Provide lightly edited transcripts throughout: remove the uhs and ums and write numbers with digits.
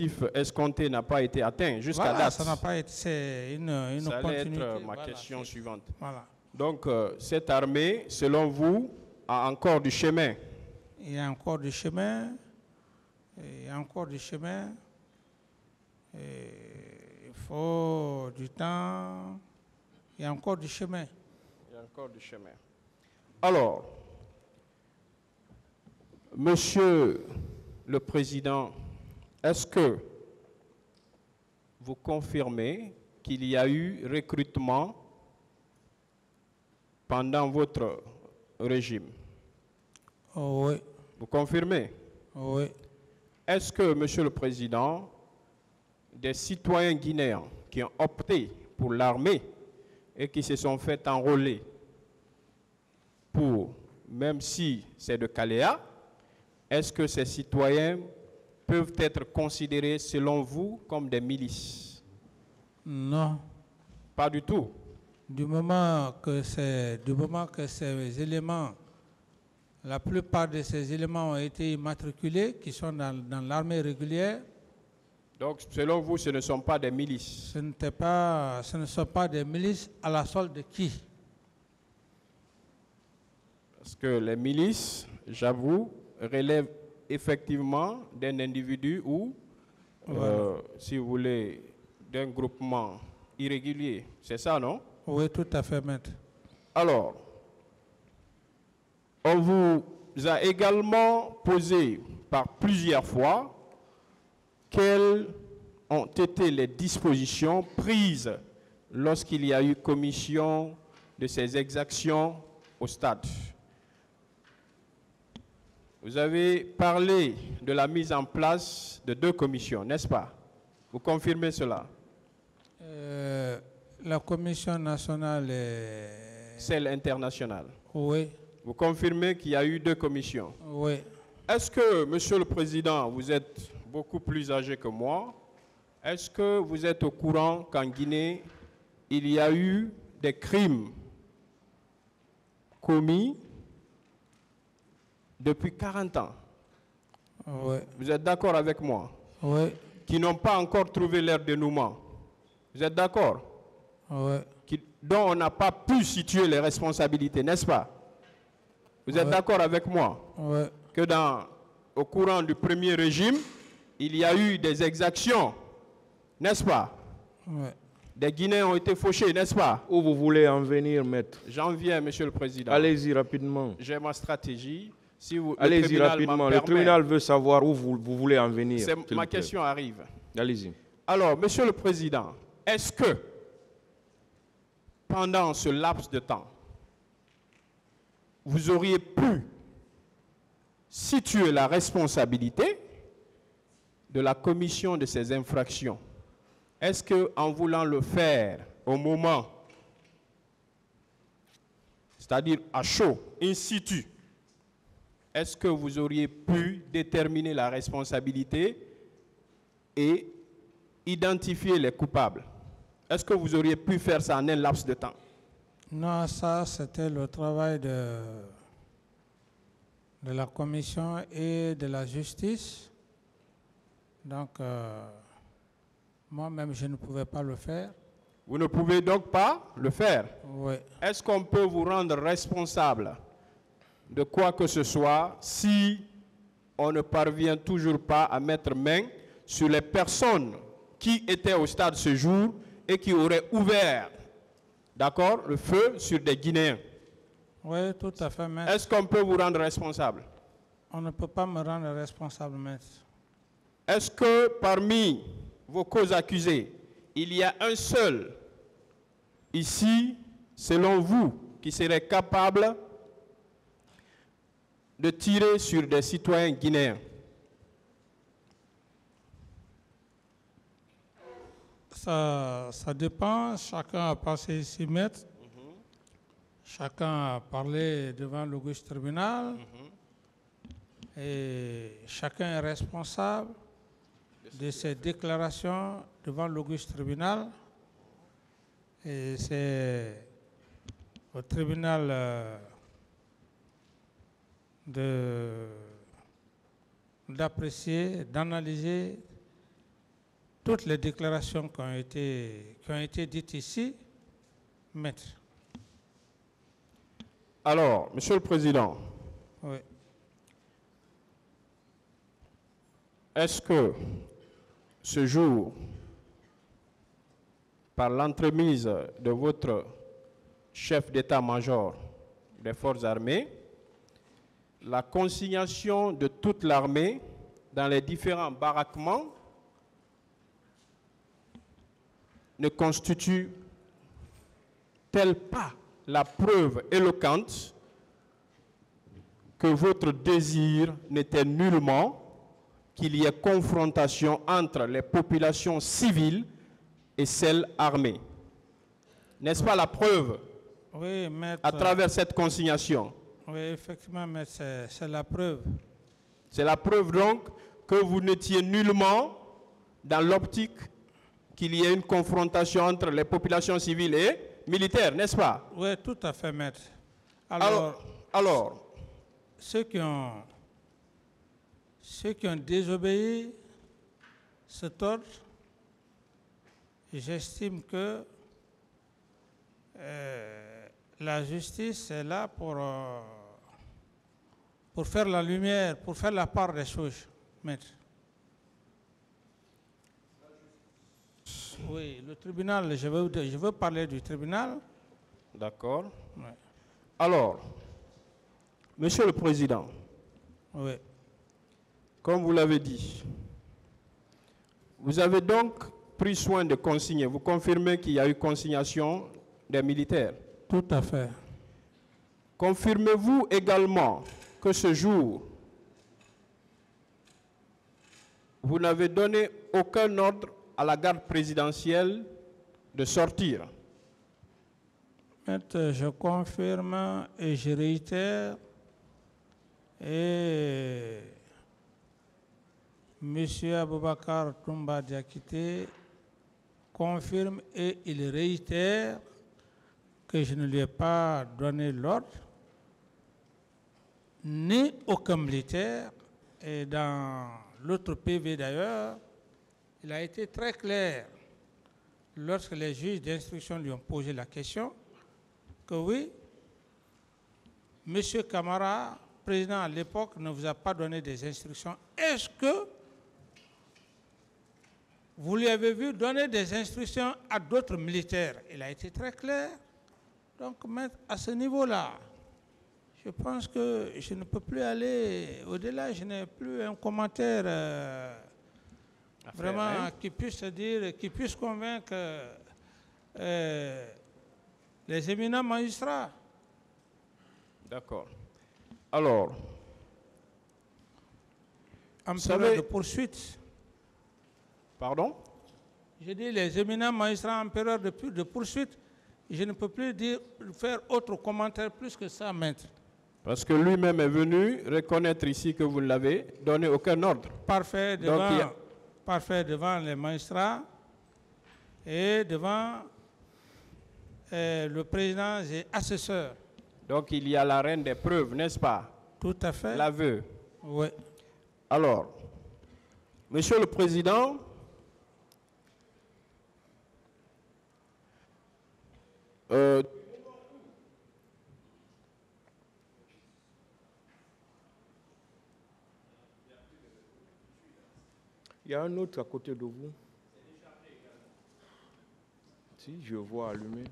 l'objectif escompté n'a pas été atteint jusqu'à Voilà, date. ça n'a pas été, c'est une Ça allait continuité. être ma Voilà, question suivante. Voilà. Donc, cette armée, selon vous, a encore du chemin. Il y a encore du chemin. Il y a encore du chemin. Et il faut du temps. Il y a encore du chemin. Il y a encore du chemin. Alors, Monsieur le Président, est-ce que vous confirmez qu'il y a eu recrutement pendant votre régime? Oh, oui. Vous confirmez? Oh, oui. Est-ce que, Monsieur le Président, des citoyens guinéens qui ont opté pour l'armée et qui se sont fait enrôler pour, même si c'est de Caléa, est-ce que ces citoyens peuvent être considérés, selon vous, comme des milices? Non. Pas du tout. Du moment que ces éléments, la plupart de ces éléments ont été immatriculés, qui sont dans l'armée régulière. Donc, selon vous, ce ne sont pas des milices? Ce ne sont pas des milices à la solde de qui? Parce que les milices, j'avoue, relèvent effectivement d'un individu ou, Voilà. si vous voulez, d'un groupement irrégulier. C'est ça, non? Oui, tout à fait, maître. Alors, on vous a également posé par plusieurs fois quelles ont été les dispositions prises lorsqu'il y a eu commission de ces exactions au stade. Vous avez parlé de la mise en place de 2 commissions, n'est-ce pas? Vous confirmez cela? La commission nationale est... Celle internationale. Oui, Vous confirmez qu'il y a eu 2 commissions? oui. Est-ce que, Monsieur le Président, vous êtes beaucoup plus âgé que moi, est-ce que vous êtes au courant qu'en Guinée, il y a eu des crimes commis depuis 40 ans? Oui, Vous êtes d'accord avec moi? oui, Qui n'ont pas encore trouvé leur dénouement. Vous êtes d'accord? oui. Dont on n'a pas pu situer les responsabilités, n'est-ce pas? Vous êtes d'accord avec moi? Oui. Que au courant du premier régime, il y a eu des exactions, n'est-ce pas? Oui. Des Guinéens ont été fauchés, n'est-ce pas? Où vous voulez en venir, maître? J'en viens, Monsieur le Président. Allez-y rapidement. J'ai ma stratégie. Si vous, Allez-y rapidement. Le tribunal veut savoir où vous voulez en venir. Ma question arrive. Allez-y. Alors, Monsieur le Président, est-ce que pendant ce laps de temps, vous auriez pu situer la responsabilité de la commission de ces infractions? Est-ce qu'en voulant le faire au moment, c'est-à-dire à chaud, in situ, est-ce que vous auriez pu déterminer la responsabilité et identifier les coupables? Est-ce que vous auriez pu faire ça en un laps de temps? Non, ça, c'était le travail de la commission et de la justice. Donc, moi-même, je ne pouvais pas le faire. Vous ne pouvez donc pas le faire? Oui. Est-ce qu'on peut vous rendre responsable de quoi que ce soit si on ne parvient toujours pas à mettre main sur les personnes qui étaient au stade ce jour et qui auraient ouvert, d'accord, le feu sur des Guinéens? Oui, tout à fait, maître. Est-ce qu'on peut vous rendre responsable? On ne peut pas me rendre responsable, maître. Est-ce que parmi vos causes accusées, il y a un seul ici, selon vous, qui serait capable de tirer sur des citoyens guinéens? Ça dépend, chacun a passé ici, maître. Chacun a parlé devant l'auguste tribunal. Et chacun est responsable de ses déclarations devant l'auguste tribunal. Et c'est au tribunal d'apprécier, d'analyser toutes les déclarations qui ont été dites ici, maître. Alors, Monsieur le Président, Oui. est-ce que ce jour, par l'entremise de votre chef d'état-major des forces armées, la consignation de toute l'armée dans les différents baraquements ne constitue-t-elle pas la preuve éloquente que votre désir n'était nullement qu'il y ait confrontation entre les populations civiles et celles armées? N'est-ce pas la preuve Oui, maître. à travers cette consignation? Oui, effectivement, maître, c'est la preuve. C'est la preuve donc que vous n'étiez nullement dans l'optique qu'il y ait une confrontation entre les populations civiles et militaires, n'est-ce pas? Oui, tout à fait, maître. Alors, ceux qui ont désobéi cet ordre, j'estime que la justice est là pour faire la lumière, pour faire la part des choses, maître. Oui, le tribunal, je veux parler du tribunal. d'accord. Ouais. Alors, Monsieur le Président, Oui. comme vous l'avez dit, vous avez donc pris soin de consigner. Vous confirmez qu'il y a eu consignation des militaires. Tout à fait. Confirmez-vous également que ce jour, vous n'avez donné aucun ordre à la garde présidentielle de sortir? Maître, je confirme et je réitère, et M. Aboubakar Toumba Diakité confirme et il réitère que je ne lui ai pas donné l'ordre, ni aucun militaire. Et dans l'autre PV d'ailleurs, il a été très clair lorsque les juges d'instruction lui ont posé la question que oui, M. Camara, président à l'époque, ne vous a pas donné des instructions. Est-ce que vous lui avez vu donner des instructions à d'autres militaires? Il a été très clair. Donc, maître, à ce niveau-là, je pense que je ne peux plus aller au-delà. Je n'ai plus un commentaire vraiment qui puisse dire, qui puisse convaincre les éminents magistrats. D'accord. Alors, en période de poursuite. Pardon? Je dis les éminents magistrats en période de poursuite. Je ne peux plus faire autre commentaire plus que ça, maître. Parce que lui-même est venu reconnaître ici que vous ne l'avez donné aucun ordre. Parfait devant les magistrats et devant le président et assesseur. Donc il y a la reine des preuves, n'est-ce pas? Tout à fait. L'aveu. Oui. Alors, Monsieur le Président, Il y a un autre à côté de vous. Si, je vois allumé.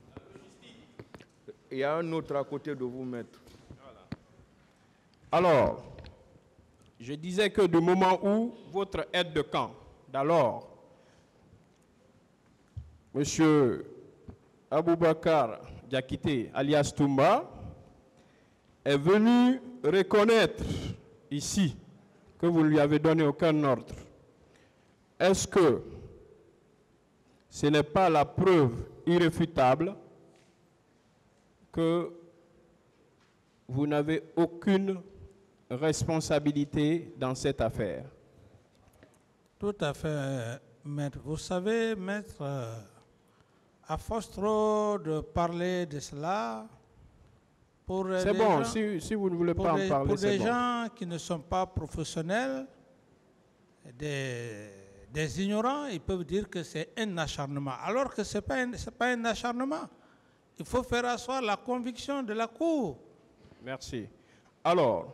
Il y a un autre à côté de vous, maître. alors, je disais que du moment où votre aide de camp d'alors, Monsieur Aboubakar Diakité, alias Toumba, est venu reconnaître ici que vous ne lui avez donné aucun ordre, est-ce que ce n'est pas la preuve irréfutable que vous n'avez aucune responsabilité dans cette affaire? Tout à fait, maître. Vous savez, maître, à force trop de parler de cela, pour c'est bon, gens, si vous ne voulez pas en parler, pour c'est des bon. gens qui ne sont pas professionnels, des ignorants, ils peuvent dire que c'est un acharnement, alors que ce n'est pas un acharnement. Il faut faire asseoir la conviction de la Cour. Merci. Alors,